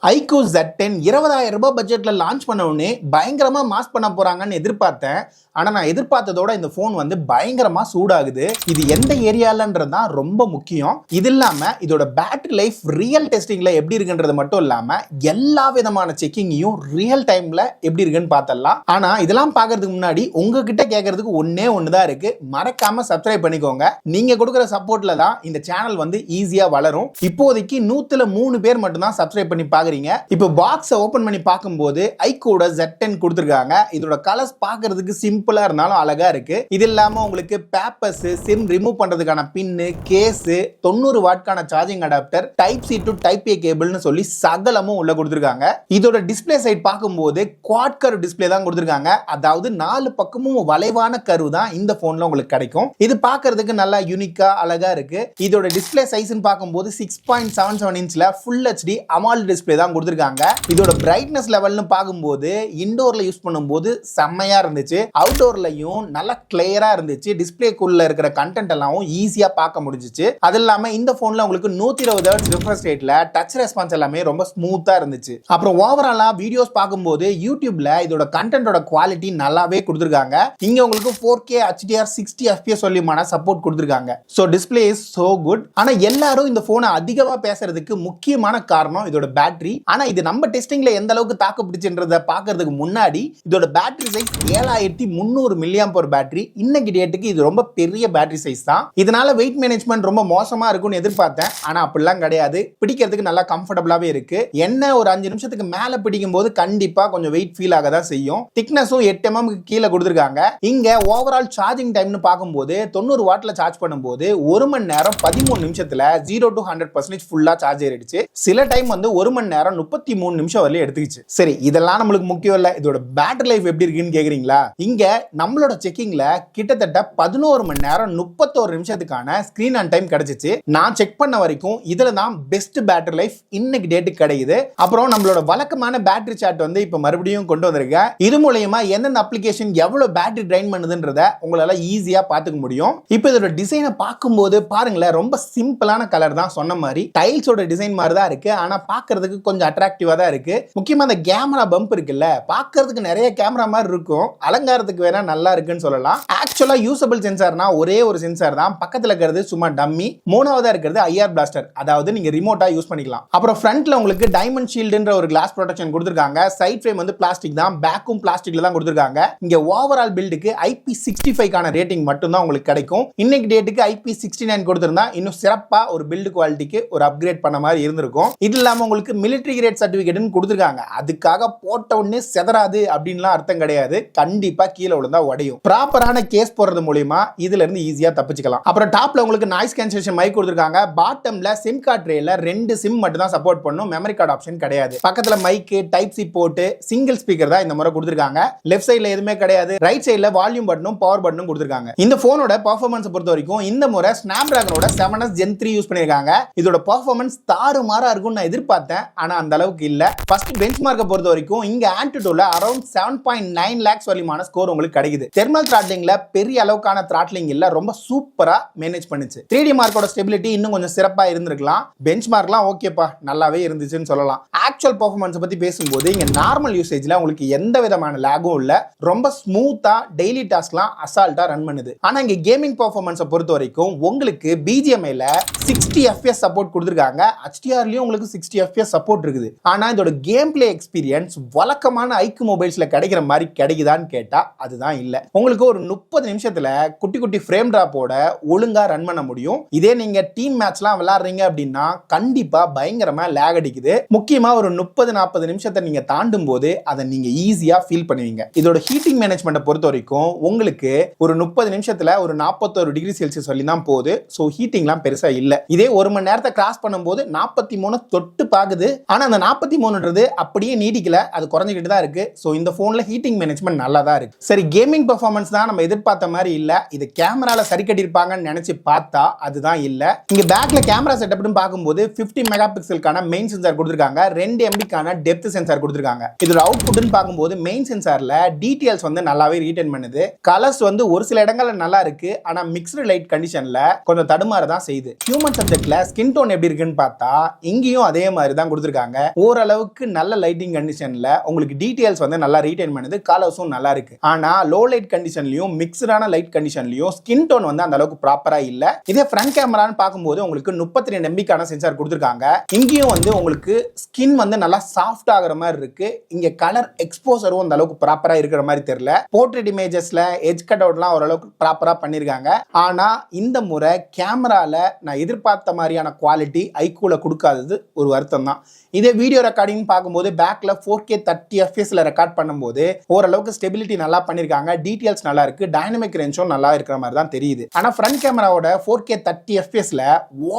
Iqoo Z10 20,000 ரூபாய் பட்ஜெட்ல launch பண்ண உடனே பயங்கரமா மாஸ் பண்ண போறாங்கன்னு எதிர்பார்த்தேன். ஆனா நான் எதிர்பார்த்ததோட இந்த போன் வந்து பயங்கரமா சூடாகுது. இது எந்த ஏரியாலன்றது தான் ரொம்ப முக்கியம். இது இல்லாம இதோட பேட்டரி லைஃப் ரியல் டெஸ்டிங்ல எப்படி இருக்குன்றது மட்டும் இல்லாம எல்லா விதமான செக்கிங்கையும் ரியல் டைம்ல எப்படி இருக்குன்னு பார்த்தலாம். ஆனா இதெல்லாம் பார்க்கிறதுக்கு முன்னாடி உங்ககிட்ட கேட்கறதுக்கு ஒன்னே ஒண்ணுதான் இருக்கு. மறக்காம சப்ஸ்கிரைப் பண்ணிக்கோங்க. நீங்க கொடுக்குற சப்போர்ட்ல தான் இந்த சேனல் வந்து ஈஸியா வளரும். இப்போதைக்கு 103 பேர் மட்டும் தான் சப்ஸ்கிரைப் பண்ணி பாக்குறீங்க. இப்போ பாக்ஸ் ஓபன் பண்ணி பார்க்கும்போது Iqoo Z10 கொடுத்திருக்காங்க. இதோட கலர்ஸ் பார்க்கிறதுக்கு சிம்பிளா இருந்தாலும் அழகா இருக்கு. இது இல்லாம உங்களுக்கு பேப்பர்ஸ், சிம் ரிமூவ் பண்றதுக்கான பின், கேஸ், 90 வாட்கான charging adapter, type C to type A கேபிள்னு சொல்லி சகலமும் உள்ள கொடுத்திருக்காங்க. இதோட டிஸ்ப்ளே சைடு பார்க்கும்போது குவாட் கர்வ் டிஸ்ப்ளே தான் கொடுத்திருக்காங்க. அதாவது 4 பக்கமும் வளைவான கர்வ் தான் இந்த போன்ல உங்களுக்கு கிடைக்கும். இது பார்க்கிறதுக்கு நல்லா யூனிக்கா அழகா இருக்கு. இதோட டிஸ்ப்ளே சைஸ்னு பார்க்கும்போது 6.77 இன்ச்ல ஃபுல் HD AMOLED டிஸ்ப்ளே தான் கொடுத்திருக்காங்க. இதோட பிரைட்னஸ் லெவல்னு பார்க்கும்போது இன்டோர்ல யூஸ் பண்ணும்போது செம்மையா இருந்துச்சு. அவுட்டோர்லயும் நல்லா கிளியரா இருந்துச்சு. டிஸ்ப்ளேக்குள்ள இருக்கிற கண்டென்ட் எல்லாம் ஈஸியா பார்க்க முடிஞ்சிச்சு. அது இல்லாம இந்த போன்ல உங்களுக்கு 120 Hz ரிஃப்ரெஷ் ரேட்ல டச் ரெஸ்பான்ஸ் எல்லாமே ரொம்ப ஸ்மூத்தா இருந்துச்சு. அப்புறம் ஓவராலா வீடியோஸ் பார்க்கும்போது யூடியூப்ல இதோட கண்டென்ட்டோட குவாலிட்டி நல்லாவே கொடுத்திருக்காங்க. இங்க உங்களுக்கு 4K HDR 60 FPS சொல்லிமான சப்போர்ட் கொடுத்திருக்காங்க. So display is so good. ஆனா எல்லாரும் இந்த போனை அதிகமா பேசுறதுக்கு முக்கியமான காரணம் இதோட பேட்டரி. ஆனா இது நம்ம டெஸ்டிங்ல எந்த அளவுக்கு தாக்கு பிடிச்சுன்றத பாக்குறதுக்கு முன்னாடி இதோட பேட்டரி சைஸ் 7300 mAh பேட்டரி. இன்னைக்கு டேட்டுக்கு இது ரொம்ப பெரிய பேட்டரி சைஸ் தான். இதனால வெயிட் மேனேஜ்மெண்ட் ரொம்ப மோசமா இருக்கும்னு எதிர்பார்த்தேன். ஆனா அப்படிலாம் கிடையாது. பிடிக்கிறதுக்கு நல்லா கம்ஃபர்டபுளாவே இருக்கு. என்ன ஒரு 5 நிமிஷத்துக்கு மேல பிடிக்கும் போது கண்டிப்பா கொஞ்சம் வெயிட் ஃபீல் ஆக தான் செய்யும். திக்னஸும் 8 mm கீழே கொடுத்திருக்காங்க. இங்க ஓவரால் சார்ஜிங் டைம்னு பார்க்கும்போது 90 வாட்ல சார்ஜ் பண்ணும்போது 1 மணி நேரம் 13 நிமிஷத்துல 0 to 100% ஃபுல்லா சார்ஜ் ஏறிடுச்சு. சில டைம் வந்து 1 மணி நேரம் 33 நிமிஷம் வரல எடுத்துக்கிச்சு. சரி, இதெல்லாம் நம்மளுக்கு முக்கியம் இல்ல. இதோட பேட்டரி லைஃப் எப்படி இருக்குன்னு கேக்குறீங்களா? இங்க நம்மளோட செக்கிங்ல கிட்டத்தட்ட 11 மணி நேரம் 31 நிமிஷத்துக்கான ஸ்கிரீன் ஆன் டைம் கிடைச்சிச்சு. நான் செக் பண்ண வரைக்கும் இதுல தான் பெஸ்ட் பேட்டரி லைஃப் இன்னைக்கு டேட்டுக்கு கிடைக்குது. அப்புறம் நம்மளோட வழக்கமான பேட்டரி சார்ட் வந்து இப்ப மறுபடியும் கொண்டு வந்திருக்கேன். இது மூலமா எந்தெந்த அப்ளிகேஷன் எவ்வளவு பேட்டரி ட்ரைன் பண்ணுதுன்றத உங்களால ஈஸியா பாத்துக்க முடியும். இப்போ இதோட டிசைனை பார்க்கும்போது பாருங்களேன், ரொம்ப சிம்பிளான கலர் தான். சொன்ன மாதிரி டைல்ஸோட டிசைன் மாதிரி தான் இருக்கு. ஆனா பார்க்கிறதுக்கு கொஞ்சம் அட்ராக்டிவா தான் இருக்கு. முக்கியமா அந்த கேமரா பம்ப் இருக்குல்ல, பார்க்கிறதுக்கு நிறைய கேமரா மாதிரி இருக்கும். அலங்காரத்துக்கு வேணா நல்லா இருக்குன்னு சொல்லலாம். ஆக்சுவலா யூசபிள் சென்சார்னா ஒரே ஒரு சென்சார் தான். பக்கத்துல இருக்கிறது சும்மா டம்மி. மூணாவதா இருக்கிறது ஐஆர் பிளாஸ்டர், அதாவது நீங்க ரிமோட்டா யூஸ் பண்ணிக்கலாம். அப்புறம் ஃப்ரண்ட்ல உங்களுக்கு டைமண்ட் ஷீல்டுன்ற ஒரு கிளாஸ் ப்ரொடெக்ஷன் கொடுத்திருக்காங்க. சைட் ஃப்ரேம் வந்து பிளாஸ்டிக் தான், பேக்கும் பிளாஸ்டிக்ல தான் கொடுத்திருக்காங்க. இங்க ஓவரால் பில்டுக்கு IP65 கான ரேட்டிங் மட்டும் தான் உங்களுக்கு கிடைக்கும். இன்னைக்கு டேட்டுக்கு IP69 கொடுத்திருந்தா இன்னும் சிறப்பா ஒரு பில்டு குவாலிட்டிக்கு ஒரு அப்கிரேட் பண்ண மாதிரி இருந்திருக்கும். இது இல்லாம உங்களுக்கு மிலிட்டரி கிரேட் சர்டிபிகேட்னு கொடுத்திருக்காங்க. அதுக்காக போட்ட உடனே செதறாது அப்படின்லாம் அர்த்தம் கிடையாது. கண்டிப்பா கீழே விழுந்தா உடையும். ப்ராப்பரான கேஸ் போடுறது மூலமா இதுல இருந்து ஈஸியா தப்பிச்சுக்கலாம். அப்புறம் டாப்ல உங்களுக்கு நாய்ஸ் கேன்சலேஷன் மைக் கொடுத்திருக்காங்க. பாட்டம்ல சிம் கார்டு ட்ரேல 2 சிம் மட்டும் தான் சப்போர்ட் பண்ணும். மெமரி கார்டு ஆப்ஷன் கிடையாது. பக்கத்துல mic, type C port, single speaker தான் இந்த முறை கொடுத்திருக்காங்க. லெஃப்ட் சைடுல எதுவுமே கிடையாது. ரைட் சைடுல வால்யூம் பட்டனும் பவர் பட்டனும் கொடுத்திருக்காங்க. இந்த போனோட பெர்ஃபார்மன்ஸ் பொறுத்த வரைக்கும் இந்த முறை ஸ்னாப்டிராகனோட 7S Gen 3 யூஸ் பண்ணிருக்காங்க. இதோட பெர்ஃபார்மன்ஸ் தாறுமாறா இருக்கும்னு நான் எதிர்பார்த்தேன். ஆனா அந்த அளவுக்கு இல்ல. ஃபர்ஸ்ட் பெஞ்ச்மார்க்கை பொறுத்த வரைக்கும் இங்க ஆன்டிடோல அரௌண்ட் 7.9 lakhs வலிமான ஸ்கோர் உங்களுக்கு கிடைக்குது. தெர்மல் த்ராட்லிங்ல பெரிய அளவுக்கான த்ராட்லிங் இல்ல, ரொம்ப சூப்பரா மேனேஜ் பண்ணுச்சு. 3D மார்க்கோட ஸ்டெபிலிட்டி இன்னும் கொஞ்சம் சிறப்பா இருந்திருக்கலாம். பெஞ்ச்மார்க்லாம் ஓகேப்பா, நல்லாவே இருந்துச்சுன்னு சொல்லலாம். ஆக்சுவல் பெர்ஃபார்மன்ஸ் பத்தி பேசும்போது இங்க நார்மல் யூசேஜ்ல உங்களுக்கு எந்த விதமான லாகும் இல்ல. ரொம்ப ஸ்மூத்தா டெய்லி டாஸ்க்லாம் அசால்ட்டா ரன் பண்ணுது. ஆனா இங்க கேமிங் பெர்ஃபார்மன்ஸை பொறுத்த வரைக்கும் உங்களுக்கு BGMIல 60 FPS சப்போர்ட் கொடுத்திருக்காங்க. HDRலயும் உங்களுக்கு 60 FPS சப்போர்ட் இருக்குது. ஆனா இதோட கேம் பிளே எக்ஸ்பீரியன்ஸ் வழக்கமான Iqoo மொபைல்ஸ்ல கிடைக்கிற மாதிரி கிடைக்குதான்னு கேட்டா அதுதான் இல்ல. உங்களுக்கு ஒரு 30 நிமிஷத்துல குட்டி குட்டி ஃப்ரேம் டிராப்போட ஒழுங்கா ரன் பண்ண முடியும். இதே நீங்க டீம் மேட்ச்லாம் விளையாடுறீங்க அப்படின்னா கண்டிப்பா பயங்கரமா லேக் அடிக்குது. முக்கியமா ஒரு 30-40 நிமிஷத்தை நீங்க தாண்டும் போது அதை நீங்க ஈஸியா ஃபீல் பண்ணுவீங்க. இதோட ஹீட்டிங் மேனேஜ்மெண்ட்டை பொறுத்த வரைக்கும் உங்களுக்கு ஒரு 30 நிமிஷத்துல ஒரு 41 டிகிரி செல்சியஸ் சொல்லி தான் போகுது. சோ ஹீட்டிங்லாம் பெருசா இல்ல. இதே 1 மணி நேரத்தை கிராஸ் பண்ணும்போது 43 தொட்டு பாக்குது. ஆனா அந்த 43ன்றது அப்படியே நீடிக்கல, அது குறைஞ்சிக்கிட்டு தான் இருக்கு. சோ இந்த போன்ல ஹீட்டிங் மேனேஜ்மெண்ட் நல்லா தான் இருக்கு. சரி, கேமிங் பெர்ஃபார்மன்ஸ் தான் நம்ம எதிர்பார்த்த மாதிரி இல்ல. இது கேமரால சரி கட்டிருப்பாங்கன்னு நினைச்சு பார்த்தா அதுதான் இல்ல. இங்க பேக்ல கேமரா செட்டப்னு பார்க்கும்போது 50 மெகா பிக்சலுக்கான மெயின் சென்சார் கொடுத்திருக்காங்க. 2 MB டெப்த் சென்சார் கொடுத்திருக்காங்க. இதோட அவுட்புட்னு பார்க்கும்போது மெயின் சென்சார்ல டீடைல்ஸ் வந்து நல்லாவே ரீடைன் பண்ணுது. கலர்ஸ் வந்து ஒரு சில இடங்கள்ல நல்லா இருக்கு. ஆனா மிக்ஸ்டு லைட் கண்டிஷன்ல கொஞ்சம் தடுமாற தான் செய்யுது. ஹியூமன் சப்ஜெக்ட்ல ஸ்கின் டோன் எப்படி இருக்குன்னு பார்த்தா இங்கேயும் அதே மாதிரி தான் கொடுத்திருக்காங்க. கொடுத்துருக்காங்க. ஓரளவுக்கு நல்ல லைட்டிங் கண்டிஷன்ல உங்களுக்கு டீடைல்ஸ் வந்து நல்லா ரீடைன் பண்ணுது. கலர்ஸும் நல்லா இருக்கு. ஆனா லோ லைட் கண்டிஷன்லயும் மிக்ஸ்டான லைட் கண்டிஷன்லயும் ஸ்கின் டோன் வந்து அந்த அளவுக்கு ப்ராப்பரா இல்ல. இதே ஃப்ரண்ட் கேமரான்னு பார்க்கும்போது உங்களுக்கு 32 MBக்கான சென்சார் கொடுத்துருக்காங்க. இங்கேயும் வந்து உங்களுக்கு ஸ்கின் வந்து நல்லா சாஃப்ட் ஆகுற மாதிரி இருக்கு. இங்க கலர் எக்ஸ்போசரும் அந்த அளவுக்கு ப்ராப்பரா இருக்கிற மாதிரி தெரியல. போர்ட்ரேட் இமேஜஸ்ல எட்ஜ் கட் அவுட்லாம் ஓரளவுக்கு ப்ராப்பரா பண்ணிருக்காங்க. ஆனா இந்த முறை கேமரால நான் எதிர்பார்த்த மாதிரியான குவாலிட்டி ஐக்கூல கொடுக்காதது ஒரு வருத்தம் தான். இதே வீடியோ ரெக்கார்டிங் பார்க்கும்போது பேக்ல 4K 30 fps ரெக்கார்ட் பண்ணும்போது ஓரளவுக்கு ஸ்டெபிலிட்டி நல்லா பண்ணிருக்காங்க. டீடைல்ஸ் நல்லா இருக்கு. டைனமிக் ரேஞ்சும் நல்லா இருக்கிற மாதிரி தான் தெரியுது. ஆனா ஃப்ரண்ட் கேமராவோட 4K 30 fpsல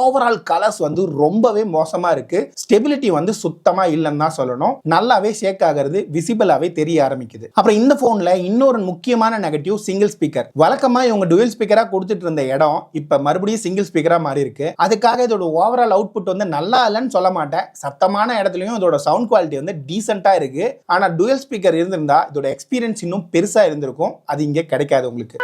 ஓவரால் கலர்ஸ் வந்து ரொம்பவே மோசமா இருக்கு. ஸ்டெபிலிட்டி வந்து சுத்தமா இல்லைன்னு தான் சொல்லணும். நல்லாவே ஷேக் ஆகிறது விசிபிளாவே தெரிய ஆரம்பிக்குது. அப்புறம் இந்த போன்ல இன்னொரு முக்கியமான நெகட்டிவ் சிங்கிள் ஸ்பீக்கர். வழக்கமா இவங்க டுவல் ஸ்பீக்கரா கொடுத்துட்டு இருந்த இடம் இப்ப மறுபடியும் சிங்கிள் ஸ்பீக்கரா மாறி இருக்கு. அதுக்காக இதோட ஓவரால் அவுட்புட் வந்து நல்லா இல்லைன்னு சொல்ல மாட்டேன். சத்தமான இடத்துலயும் இதோட சவுண்ட் குவாலிட்டி வந்து டீசென்ட்டா இருக்கு. ஆனா டுவல் ஸ்பீக்கர் இருந்திருந்தா இதோட எக்ஸ்பீரியன்ஸ் இன்னும் பெருசா இருந்திருக்கும். அது இங்க கிடைக்காது உங்களுக்கு.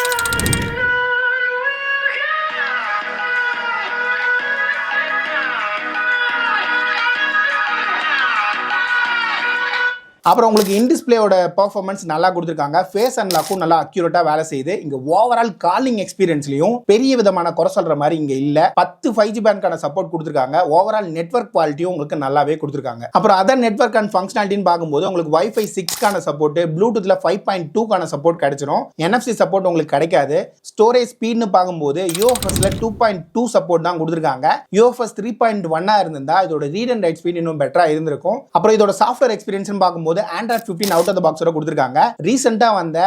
அப்புறம் உங்களுக்கு இன் டிஸ்பிளேயோட பெர்ஃபார்மன்ஸ் நல்லா கொடுத்துருக்காங்க. ஃபேஸ் அன்லாக்கும் நல்லா அக்யூரேட்டா வேலை செய்யுது. இங்க ஓவரால் காலிங் எக்ஸ்பீரியன்ஸ்லயும் பெரிய விதமான குறை சொல்ற மாதிரி இங்க இல்ல. 10 5G பேண்ட்கான சப்போர்ட் கொடுத்துருக்காங்க. ஓவரால் நெட்வொர்க் குவாலிட்டியும் உங்களுக்கு நல்லாவே கொடுத்துருக்காங்க. அப்புறம் அதர் நெட்வொர்க் அண்ட் ஃபங்க்ஷனாலிட்டின்னு பார்க்கும்போது உங்களுக்கு Wi-Fi 6க்கான சப்போர்ட், ப்ளூடூத்ல 5.2க்கான சப்போர்ட் கிடைச்சிடும். NFC சப்போர்ட் உங்களுக்கு கிடைக்காது. ஸ்டோரேஜ் ஸ்பீட்னு பார்க்கும்போது UFSல 2.2 சப்போர்ட் தான் கொடுத்துருக்காங்க. UFS 3.1 இருந்திருந்தா இதோட ரீட் அண்ட் ரைட் ஸ்பீட் இன்னும் பெட்டரா இருந்திருக்கும். அப்புறம் இதோட சாஃப்ட்வேர் எக்ஸ்பீரியன்ஸ் பார்க்கும்போது Android 15 அவுட் ஆஃப் தி பாக்ஸோட கொடுத்திருக்காங்க. ரீசெண்டா வந்த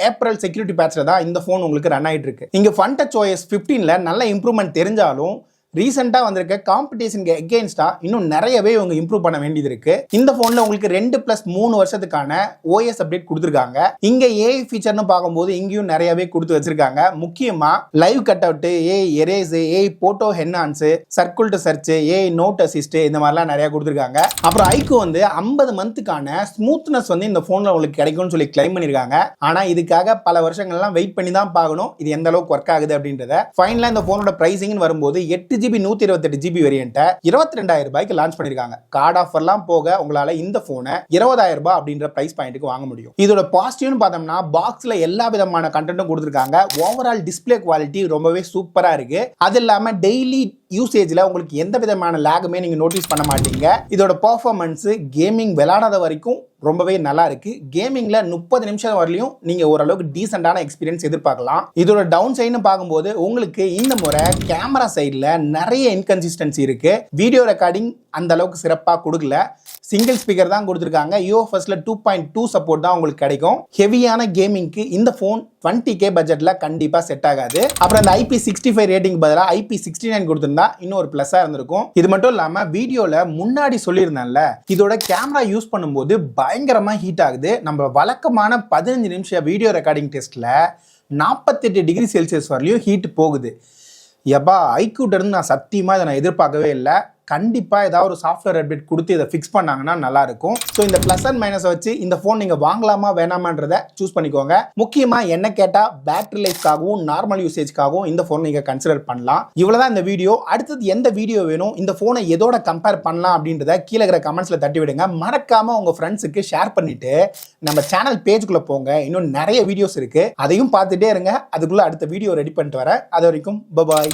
ஏப்ரல் செக்யூரிட்டி பேட்ச்ல தான் இந்த போன் உங்களுக்கு ரன் ஆயிட்டு இருக்கு. இங்க Fun Touch OS 15ல நல்ல இம்ப்ரூவ்மெண்ட் தெரிஞ்சாலும் ரீசெண்டா வந்திருக்க காம்படிஷனுக்கு எகெயின்ஸ்டா இன்னும் நிறையவே இவங்க இம்ப்ரூவ் பண்ண வேண்டியது இருக்கு. இந்த போன்ல உங்களுக்கு 2+3 வருஷத்துக்கான OS அப்டேட் கொடுத்துருக்காங்க. இங்க AI ஃபீச்சர்னு பார்க்கும்போது இங்கேயும் நிறையவே கொடுத்து வச்சிருக்காங்க. முக்கியமா live cut out, AI erase, AI photo enhance, circle to search, AI note assist, இந்த மாதிரிலாம் நிறைய கொடுத்துருக்காங்க. அப்புறம் ஐக்கூ வந்து 50 மந்த்துக்கான ஸ்மூத்னஸ் வந்து இந்த போன்ல உங்களுக்கு கிடைக்கும்னு சொல்லி கிளைம் பண்ணிருக்காங்க. ஆனா இதுக்காக பல வருஷங்கள்லாம் வெயிட் பண்ணி தான் பார்க்கணும் இது எந்த அளவுக்கு ஒர்க் ஆகுது அப்படின்றத. ஃபைனலா இந்த போனோட பிரைசிங் வரும்போது 8GB 128GB வேரியன்ட்டை 22,000 ரூபாய்க்கு லான்ச் பண்ணிருக்காங்க. கார்டு ஆஃபர்லாம் போக உங்களால இந்த போனை 20,000 ரூபாய் அப்படின்ற பிரைஸ் பாயிண்ட்டுக்கு வாங்க முடியும். இதோட பாசிட்டிவ்னு பார்த்தோம்னா பாக்ஸ்ல எல்லா விதமான கண்டென்ட்டும் கொடுத்துருக்காங்க. ஓவரால் டிஸ்பிளே குவாலிட்டி ரொம்பவே சூப்பரா இருக்கு. அது இல்லாம டெய்லி யூசேஜ்ல உங்களுக்கு எந்த விதமான லேகுமே நீங்க நோட்டீஸ் பண்ண மாட்டீங்க. இதோட பெர்ஃபார்மன்ஸ் கேமிங் விளையாடாத வரைக்கும் ரொம்பவே நல்லா இருக்கு. கேமிங்ல 30 நிமிஷம் வரலையும் நீங்க ஓரளவுக்கு டீசென்டான எக்ஸ்பீரியன்ஸ் எதிர்பார்க்கலாம். இதோட டவுன் சைடுன்னு பார்க்கும்போது உங்களுக்கு இந்த முறை கேமரா சைட்ல நிறைய இன்கன்சிஸ்டன்சி இருக்கு. வீடியோ ரெக்கார்டிங் அந்த அளவுக்கு சிறப்பா கொடுக்கல. சிங்கிள் ஸ்பீக்கர் தான் கொடுத்துருக்காங்க. UFSல 2.2 சப்போர்ட் தான் உங்களுக்கு கிடைக்கும். ஹெவியான கேமிங்க்கு இந்த போன் 20K பட்ஜெட்ல கண்டிப்பா செட் ஆகாது. அப்புறம் இந்த IP65 ரேட்டிங் பதிலா IP69 கொடுத்திருந்தா இன்னொரு பிளஸ்ஸா இருந்திருக்கும். இது மட்டும் இல்லாம வீடியோல முன்னாடி சொல்லியிருந்தேன்ல இதோட கேமரா யூஸ் பண்ணும்போது பயங்கரமா ஹீட் ஆகுது. நம்ம வழக்கமான 15 நிமிஷம் வீடியோ ரெக்கார்டிங் டெஸ்ட்ல 48 டிகிரி செல்சியஸ் வரலையும் ஹீட் போகுது. எப்பா ஐக்கூட்ட இருந்து நான் சத்தியமா இதை நான் எதிர்பார்க்கவே இல்லை. கண்டிப்பாக ஏதாவது ஒரு சாஃப்ட்வேர் அப்டேட் கொடுத்து இதை ஃபிக்ஸ் பண்ணாங்கன்னா நல்லா இருக்கும். ஸோ இந்த ப்ளஸ் அண்ட் மைனஸை வச்சு இந்த ஃபோன் நீங்கள் வாங்கலாமா வேணாமான்றதை சூஸ் பண்ணிக்கோங்க. முக்கியமாக என்ன கேட்டால் பேட்டரி லைஃப்காகவும் நார்மல் யூசேஜ்க்காகவும் இந்த ஃபோன் நீங்கள் கன்சிடர் பண்ணலாம். இவ்வளோதான் இந்த வீடியோ. அடுத்தது எந்த வீடியோ வேணும், இந்த ஃபோனை எதோட கம்பேர் பண்ணலாம் அப்படின்றத கீழே இருக்கிற கமெண்ட்ஸில் தட்டி விடுங்க. மறக்காமல் உங்கள் ஃப்ரெண்ட்ஸுக்கு ஷேர் பண்ணிவிட்டு நம்ம சேனல் பேஜுக்குள்ளே போங்க. இன்னும் நிறைய வீடியோஸ் இருக்குது, அதையும் பார்த்துட்டே இருங்க. அதுக்குள்ளே அடுத்த வீடியோ ரெடி பண்ணிட்டு வரேன். அது வரைக்கும் பபாய்.